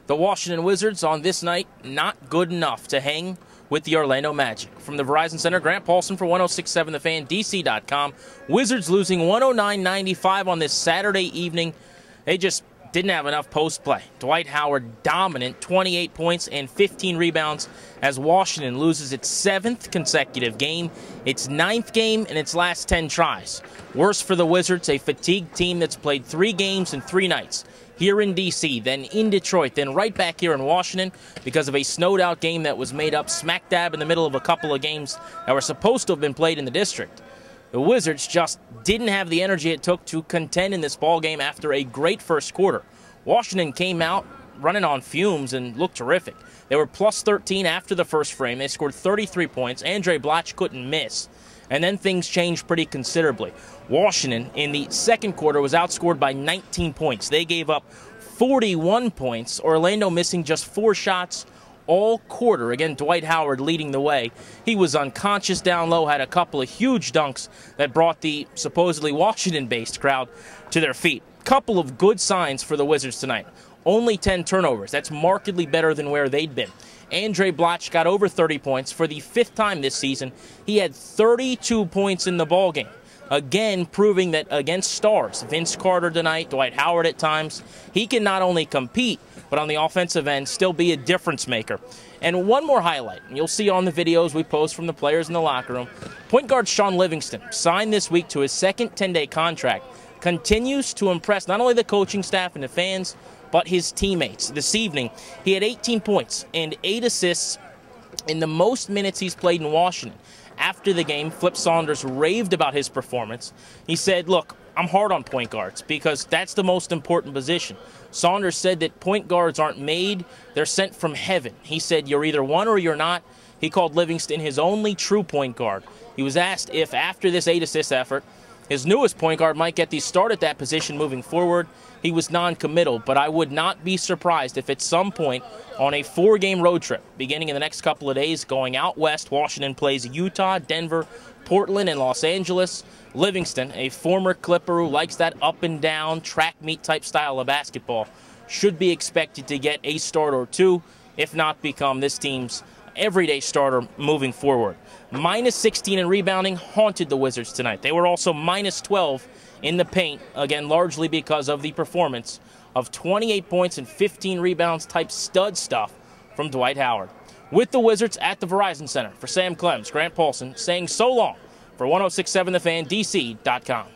The Washington Wizards on this night, not good enough to hang with the Orlando Magic. From the Verizon Center, Grant Paulsen for 106.7 The Fan, DC.com. Wizards losing 109-95 on this Saturday evening. They just didn't have enough post play. Dwight Howard dominant, 28 points and 15 rebounds as Washington loses its 7th consecutive game, its 9th game in its last 10 tries. Worse for the Wizards, a fatigued team that's played 3 games in 3 nights. Here in D.C., then in Detroit, then right back here in Washington because of a snowed-out game that was made up smack dab in the middle of a couple of games that were supposed to have been played in the district. The Wizards just didn't have the energy it took to contend in this ball game after a great first quarter. Washington came out running on fumes and looked terrific. They were plus 13 after the first frame. They scored 33 points. Andre Blatch couldn't miss. And then things changed pretty considerably. Washington, in the second quarter, was outscored by 19 points. They gave up 41 points. Orlando missing just 4 shots all quarter. Again, Dwight Howard leading the way. He was unconscious down low, had a couple of huge dunks that brought the supposedly Washington-based crowd to their feet. Couple of good signs for the Wizards tonight. Only 10 turnovers. That's markedly better than where they'd been. Andre Blatch got over 30 points for the 5th time this season. He had 32 points in the ballgame. Again, proving that against stars, Vince Carter tonight, Dwight Howard at times, he can not only compete, but on the offensive end, still be a difference maker. And one more highlight, and you'll see on the videos we post from the players in the locker room. Point guard Shaun Livingston signed this week to his second 10-day contract. Continues to impress not only the coaching staff and the fans, but his teammates. This evening, he had 18 points and 8 assists in the most minutes he's played in Washington. After the game, Flip Saunders raved about his performance. He said, look, I'm hard on point guards because that's the most important position. Saunders said that point guards aren't made, they're sent from heaven. He said, you're either one or you're not. He called Livingston his only true point guard. He was asked if after this 8-assist effort, his newest point guard might get the start at that position moving forward. He was non-committal, but I would not be surprised if at some point on a 4-game road trip, beginning in the next couple of days, going out west, Washington plays Utah, Denver, Portland, and Los Angeles. Livingston, a former Clipper who likes that up-and-down, track-meet type style of basketball, should be expected to get a start or 2, if not become this team's everyday starter moving forward. Minus 16 in rebounding haunted the Wizards tonight. They were also minus 12 in the paint, again, largely because of the performance of 28 points and 15 rebounds type stud stuff from Dwight Howard. With the Wizards at the Verizon Center, for Sam Clems, Grant Paulsen saying so long for 106.7 The Fan, DC.com.